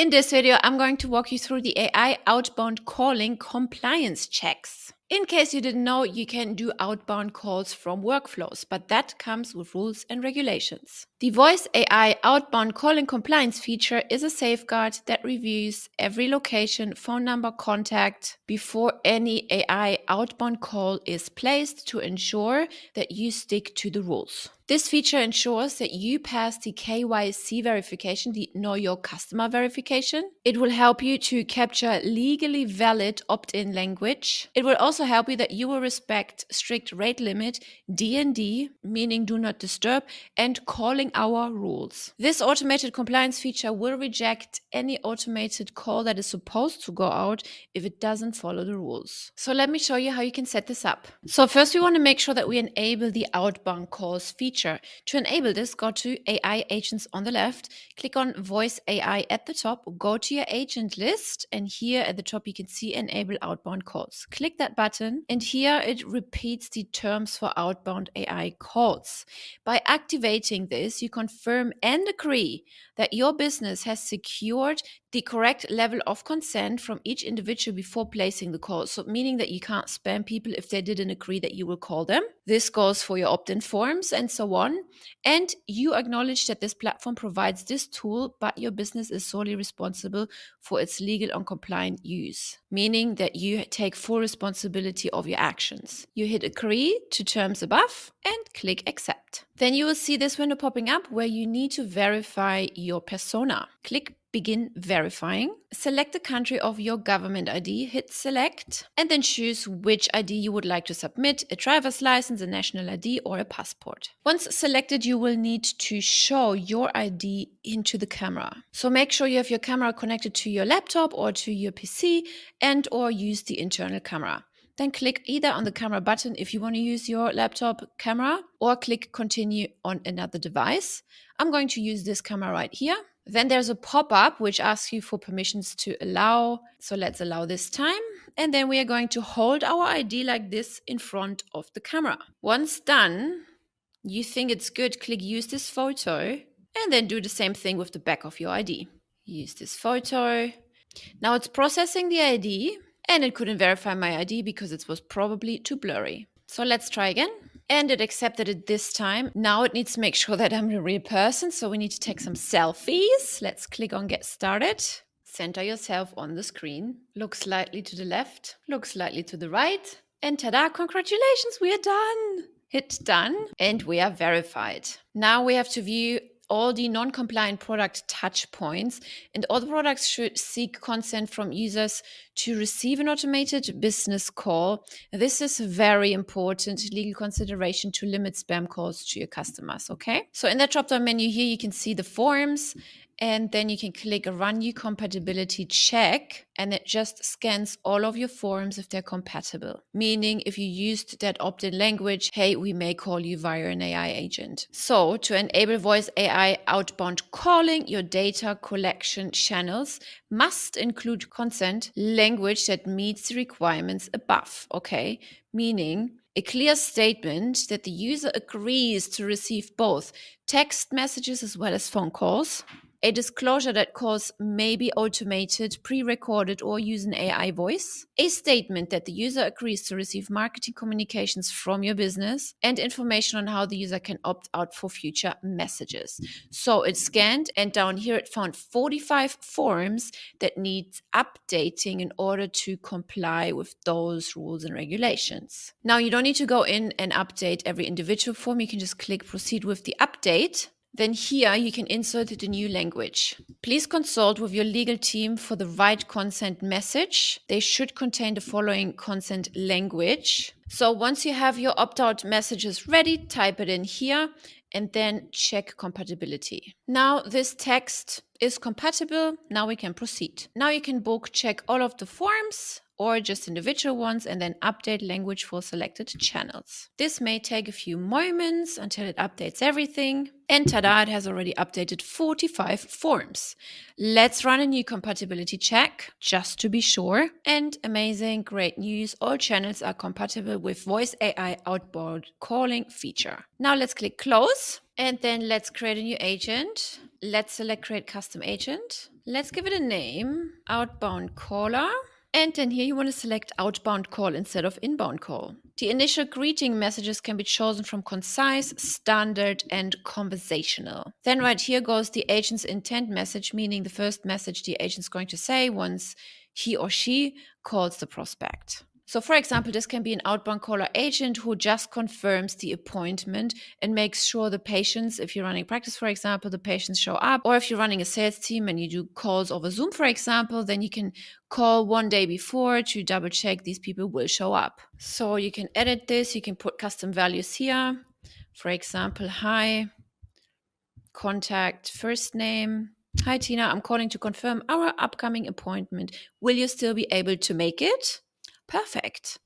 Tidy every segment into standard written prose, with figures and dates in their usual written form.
In this video, I'm going to walk you through the AI outbound calling compliance checks. In case you didn't know, you can do outbound calls from workflows, but that comes with rules and regulations. The Voice AI outbound calling compliance feature is a safeguard that reviews every location, phone number, contact before any AI outbound call is placed to ensure that you stick to the rules. This feature ensures that you pass the KYC verification, the Know Your Customer verification. It will help you to capture legally valid opt-in language. It will also help you that you will respect strict rate limit, D&D, meaning do not disturb, and calling hour rules. This automated compliance feature will reject any automated call that is supposed to go out if it doesn't follow the rules. So let me show you how you can set this up. So first we want to make sure that we enable the outbound calls feature. To enable this, go to AI agents on the left, click on Voice AI at the top, go to your agent list, and here at the top you can see Enable Outbound Calls. Click that button, and here it repeats the terms for outbound AI calls. By activating this, you confirm and agree that your business has secured the correct level of consent from each individual before placing the call. So meaning that you can't spam people if they didn't agree that you will call them. This goes for your opt-in forms and so on. And you acknowledge that this platform provides this tool, but your business is solely responsible for its legal and compliant use, meaning that you take full responsibility of your actions. You hit agree to terms above and click accept. Then you will see this window popping up where you need to verify your persona. Click Begin verifying. Select the country of your government ID, hit select, and then choose which ID you would like to submit, a driver's license, a national ID, or a passport. Once selected, you will need to show your ID into the camera. So make sure you have your camera connected to your laptop or to your PC and or use the internal camera. Then click either on the camera button if you want to use your laptop camera, or click continue on another device. I'm going to use this camera right here. Then there's a pop-up which asks you for permissions to allow. So let's allow this time. And then we are going to hold our ID like this in front of the camera. Once done, you think it's good, click use this photo, and then do the same thing with the back of your ID. Use this photo. Now it's processing the ID, and it couldn't verify my ID because it was probably too blurry. So let's try again. And it accepted it this time. Now it needs to make sure that I'm a real person. So we need to take some selfies. Let's click on get started. Center yourself on the screen. Look slightly to the left. Look slightly to the right. And ta-da, congratulations, we are done. Hit done and we are verified. Now we have to view all the non-compliant product touch points, and all the products should seek consent from users to receive an automated business call. This is very important legal consideration to limit spam calls to your customers, okay? So in that drop-down menu here, you can see the forms, and then you can click Run New Compatibility Check, and it just scans all of your forms if they're compatible. Meaning if you used that opt-in language, hey, we may call you via an AI agent. So to enable Voice AI outbound calling, your data collection channels must include consent language that meets the requirements above, okay? Meaning a clear statement that the user agrees to receive both text messages as well as phone calls, a disclosure that calls may be automated, pre-recorded, or use an AI voice, a statement that the user agrees to receive marketing communications from your business, and information on how the user can opt out for future messages. So it scanned, and down here it found 45 forms that need updating in order to comply with those rules and regulations. Now you don't need to go in and update every individual form. You can just click proceed with the update. Then here you can insert the new language. Please consult with your legal team for the right consent message. They should contain the following consent language. So once you have your opt-out messages ready, type it in here and then check compatibility. Now this text is compatible. Now we can proceed. Now you can check all of the forms or just individual ones, and then update language for selected channels. This may take a few moments until it updates everything. And ta-da, it has already updated 45 forms. Let's run a new compatibility check just to be sure. And amazing, great news. All channels are compatible with Voice AI outbound calling feature. Now let's click close. And then let's create a new agent. Let's select create custom agent. Let's give it a name, outbound caller. And then here you want to select outbound call instead of inbound call. The initial greeting messages can be chosen from concise, standard, and conversational. Then right here goes the agent's intent message, meaning the first message the agent's going to say once he or she calls the prospect. So for example, this can be an outbound caller agent who just confirms the appointment and makes sure the patients, if you're running practice, for example, the patients show up. Or if you're running a sales team and you do calls over Zoom, for example, then you can call one day before to double check these people will show up. So you can edit this, you can put custom values here. For example, hi, contact, first name. Hi, Tina, I'm calling to confirm our upcoming appointment. Will you still be able to make it? Perfect.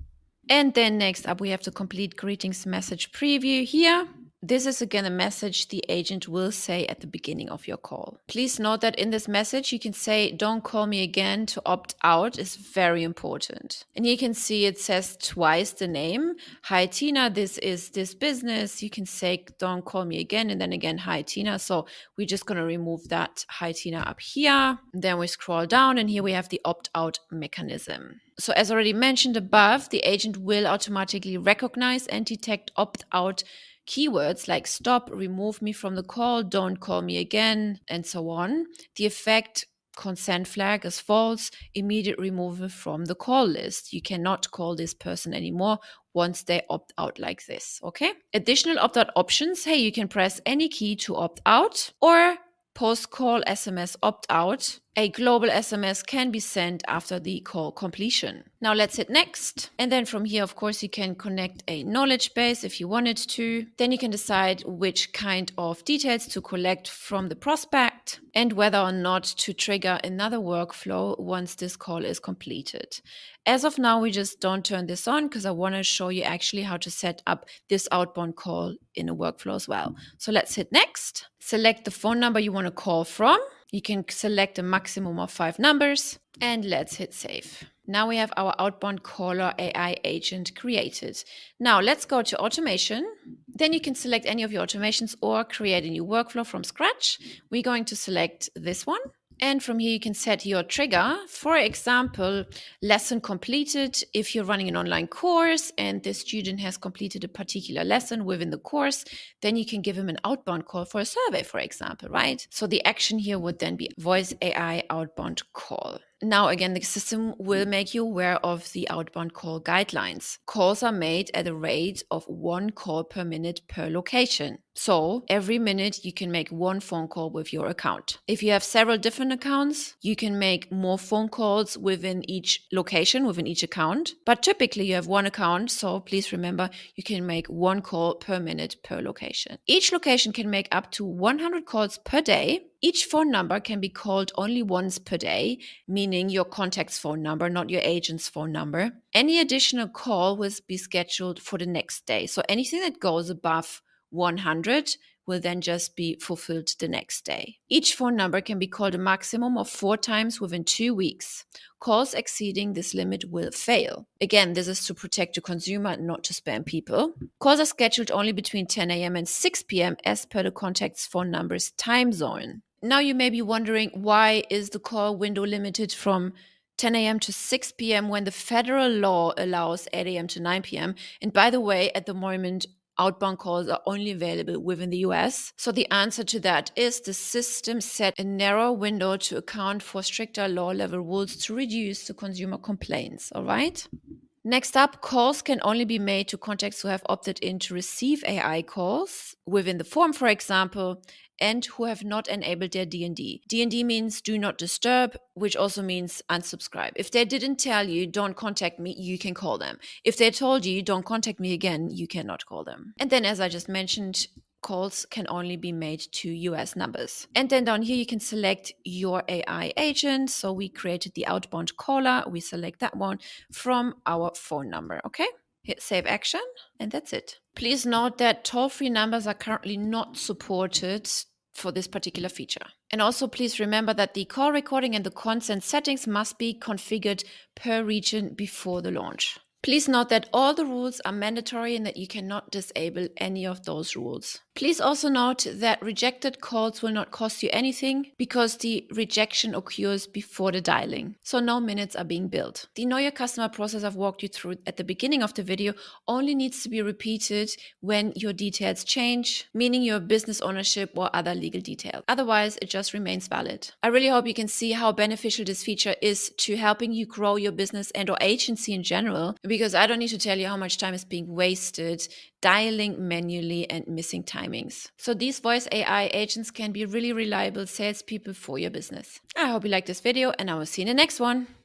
And then next up, we have the complete greetings message preview here. This is again a message the agent will say at the beginning of your call. Please note that in this message, you can say, don't call me again to opt out is very important. And you can see it says twice the name. Hi, Tina, this is this business. You can say, don't call me again. And then again, hi, Tina. So we're just going to remove that hi, Tina up here. Then we scroll down and here we have the opt out mechanism. So as already mentioned above, the agent will automatically recognize and detect opt out keywords like stop, remove me from the call, don't call me again, and so on. The effect consent flag is false, immediate removal from the call list. You cannot call this person anymore once they opt out like this, okay? Additional opt-out options, hey, you can press any key to opt out or post-call SMS opt-out. A global SMS can be sent after the call completion. Now let's hit next. And then from here, of course, you can connect a knowledge base if you wanted to. Then you can decide which kind of details to collect from the prospect and whether or not to trigger another workflow once this call is completed. As of now, we just don't turn this on because I want to show you actually how to set up this outbound call in a workflow as well. So let's hit next. Select the phone number you want to call from. You can select a maximum of 5 numbers and let's hit save. Now we have our outbound caller AI agent created. Now let's go to automation. Then you can select any of your automations or create a new workflow from scratch. We're going to select this one. And from here, you can set your trigger. For example, lesson completed. If you're running an online course and the student has completed a particular lesson within the course, then you can give him an outbound call for a survey, for example, right? So the action here would then be voice AI outbound call. Now, again, the system will make you aware of the outbound call guidelines. Calls are made at a rate of 1 call per minute per location. So every minute you can make 1 phone call with your account. If you have several different accounts, you can make more phone calls within each location, within each account. But typically you have 1 account, so please remember you can make 1 call per minute per location. Each location can make up to 100 calls per day. Each phone number can be called only once per day, meaning your contact's phone number, not your agent's phone number. Any additional call will be scheduled for the next day. So anything that goes above 100 will then just be fulfilled the next day. Each phone number can be called a maximum of 4 times within 2 weeks. Calls exceeding this limit will fail. Again, this is to protect the consumer and not to spam people. Calls are scheduled only between 10 a.m. and 6 p.m. as per the contact's phone number's time zone. Now you may be wondering, why is the call window limited from 10 a.m. to 6 p.m. when the federal law allows 8 a.m. to 9 p.m.? And by the way, at the moment, outbound calls are only available within the US. So the answer to that is the system set a narrow window to account for stricter law level rules to reduce the consumer complaints, all right? Next up, calls can only be made to contacts who have opted in to receive AI calls within the form, for example, and who have not enabled their D&D. D&D means do not disturb, which also means unsubscribe. If they didn't tell you, don't contact me, you can call them. If they told you, don't contact me again, you cannot call them. And then, as I just mentioned, calls can only be made to US numbers. And then down here, you can select your AI agent. So we created the outbound caller. We select that one from our phone number, okay? Hit save action, and that's it. Please note that toll-free numbers are currently not supported for this particular feature. And also please remember that the call recording and the consent settings must be configured per region before the launch. Please note that all the rules are mandatory and that you cannot disable any of those rules. Please also note that rejected calls will not cost you anything because the rejection occurs before the dialing, so no minutes are being billed. The Know Your Customer process I've walked you through at the beginning of the video only needs to be repeated when your details change, meaning your business ownership or other legal details. Otherwise, it just remains valid. I really hope you can see how beneficial this feature is to helping you grow your business and or agency in general, because I don't need to tell you how much time is being wasted dialing manually and missing timings. So these voice AI agents can be really reliable salespeople for your business. I hope you like this video and I will see you in the next one.